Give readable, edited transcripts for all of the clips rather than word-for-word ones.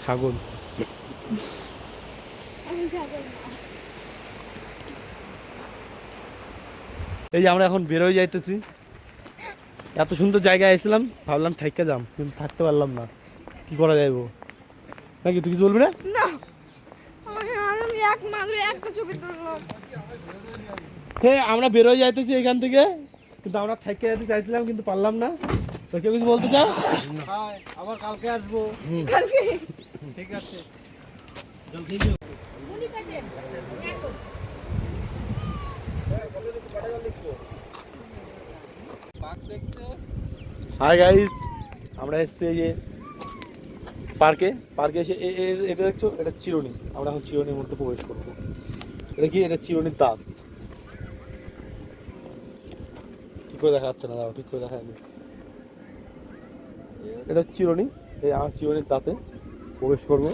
ছাগল। এই যে আমরা এখন বেরোয় যাইতেছি। এত সুন্দর জায়গায় এসেছিলাম, ভাবলাম ঠাইকা যাম, কিন্তু থাকতে পারলাম না। কি করা যাইব নাকি? তুই কিছু বলবি না? হ্যাঁ, আমরা বেরোয় যাইতেছি এখান থেকে, কিন্তু আমরা থাইকা যেতে চাইছিলাম কিন্তু পারলাম না। তো কেউ কিছু বলতে চাও? আবার কালকে আসবো। ঠিক আছে। হাই গাইস, আমরা এসেছি এই যে পার্কে এসে এটা দেখছো, এটা চিরুনি। আমরা এখন চিরুনির মধ্যে প্রবেশ করবো। এটা কি? এটা চিরুনির দাঁত। ঠিক করে দেখা যাচ্ছে না, দাঁড়াও, ঠিক করে দেখা যাবে। এটা চিরুনি, এই আমার চিরুনির দাঁতে প্রবেশ করবো।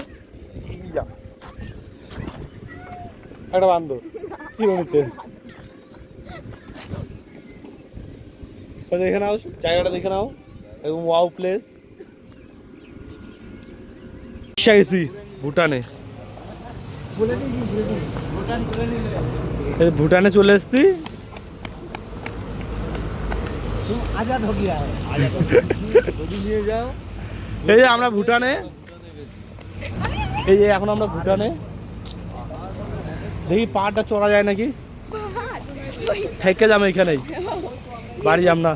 একটা বান্দর চিরুনিতে। দেখে নাও জায়গাটা, দেখে নাও, একদম ওয়াও প্লেস। গেছি ভুটানে, ভুটানে চলে এসছি। আজাদ হো গিয়া নিয়ে যাও। এই যে আমরা ভুটানে, এই যে এখন আমরা ভুটানে। দেখি পাহাড়টা চড়া যায় নাকি। থেকে যাম এইখানেই, বাড়ি যাম না,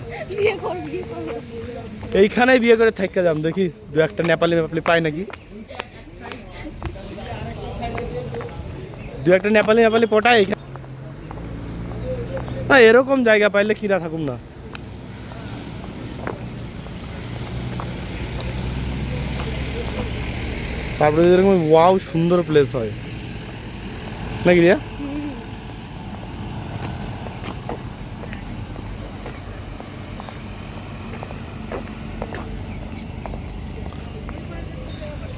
এইখানেই বিয়ে করে থেকে যাম। দেখি দু একটা নেপালি পাই নাকি, দু একটা নেপালি পটায় এইখানে। হ্যাঁ, এরকম জায়গা পাইলে কিনা থাকুম না। তারপরে এরকম ওয়াও সুন্দর প্লেস হয় নাকি রিয়া?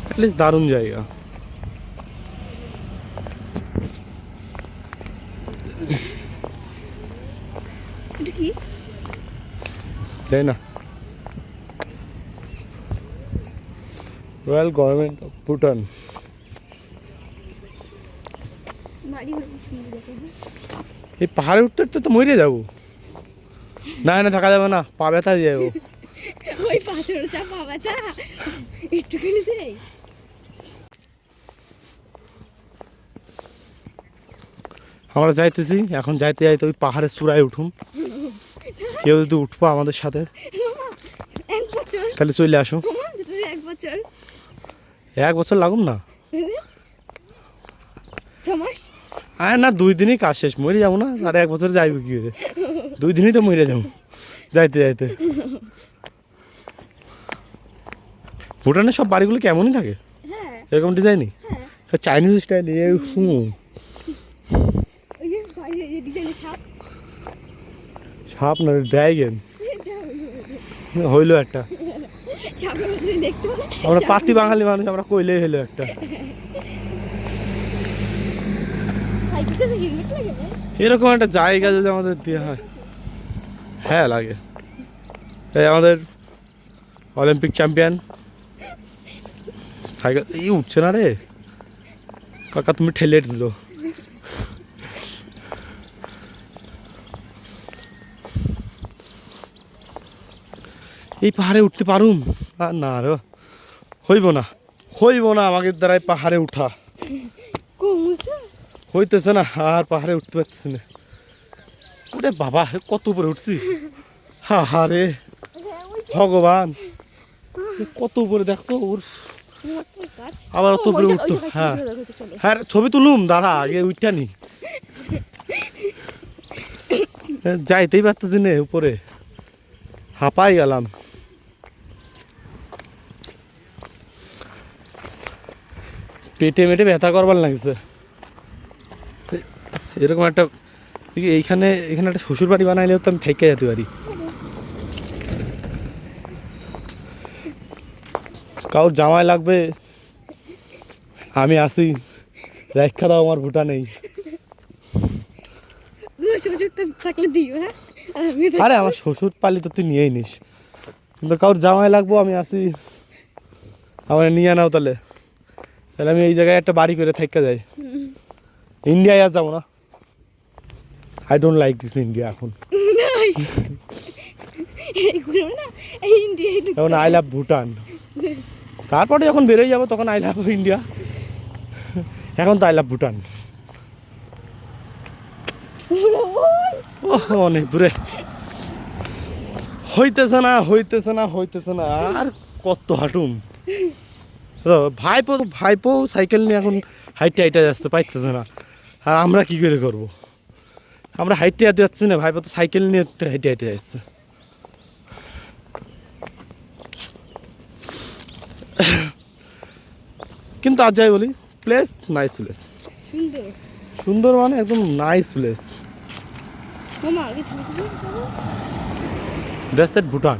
অ্যাটলিস্ট দারুণ জায়গা। কি তাই না? Royal government of Bhutan. এই পাহাড়ে উঠতে উঠতে তো মরে যাবো। না না, থাকা যাবে না, পা ব্যথা দিয়ে যাবো। ওই পাথর চাপা ব্যথা একটুখানি দেই। আমরা যাইতেছি এখন, যাইতে যাইতে ওই পাহাড়ের চূড়ায় উঠুন। কেউ যদি উঠবো আমাদের সাথে, এক বছর তাহলে চলে আসো। এক বছর, 1 বছর লাগুম না, 6 মাস। আর না, 2 দিনই কাজ শেষ, মরে যাবো না। আর 1 বছর যাইব কি করে? 2 দিনই তো মরে যাবো যাইতে যাইতে। ভুটানের সব বাড়িগুলো কেমনই থাকে, এরকম ডিজাইনই, চাইনিজ স্টাইল। সাপ না, ড্রাগন হইলো একটা। আমরা পাতি বাঙালি মানুষ, আমরা কইলেই হইলো একটা। এরকম একটা জায়গা যদি আমাদের দেওয়া হয়, হ্যাঁ লাগে। এই আমাদের অলিম্পিক চ্যাম্পিয়ন সাইকেল এই উঠছে না রে কাকা, তুমি ঠেলে দিল। এই পাহাড়ে উঠতে পারুম? আর না রে, হইব না, হইব না আমাকে দ্বারাই পাহাড়ে উঠা। হইতেছে না, আর পাহাড়ে উঠতে পারতেছি না। ওরে বাবা, কত উপরে উঠছি! হা হা রে ভগবান, কত উপরে দেখতো। ওর আবার অত উপরে উঠতো। হ্যাঁ হ্যাঁ, ছবি তুলুম, দাঁড়া আগে উঠটা নি। যাইতেই পারতেছি না উপরে, হাঁপাই গেলাম। পেটে মেটে ব্যথা করবার লাগছে। এরকম একটা এইখানে একটা শ্বশুর বাড়ি বানাইলেও তো আমি থেকে যেতে পারি। কাউর জামাই লাগবে, আমি আসি, রেখা দাও, আমার ভুটানেই। আরে আমার শ্বশুর পালি তো তুই নিয়েই নিস, কিন্তু কাউর জামাই লাগবো, আমি আসি, আমার নিয়ে নাও তাহলে। তাহলে আমি এই জায়গায় একটা বাড়ি করে থাকা যাই। ইন্ডিয়ায় আর যাবো না, I don't like this India এখন। এইগুলো না এই ইন্ডিয়ায় এখন আই লাভ ভুটান, তারপরে যখন বেরোয় যাবো তখন আই লাভ ইন্ডিয়া, এখন তো আই লাভ ভুটান। ওহ, অনেক দূরে, হইতেছে না হইতেছে না হইতেছে না, আর কত হাঁটুম। ভাইপো ভাইপো সাইকেল নিয়ে এখন হাইটে হাইটে যাচ্ছে, পাইতেছে না। আর আমরা কি করে করবো, আমরা হাইটে হাইটে যাচ্ছি না, ভাইপো তো সাইকেল নিয়ে হাইটে হাইটে যাচ্ছে। কিন্তু আজ যাই বলি, প্লেস নাইস প্লেস, সুন্দর। সুন্দর মানে একদম নাইস প্লেস। মামা আগে ছবি ছবি দ্যাটস দ্যাট ভুটান।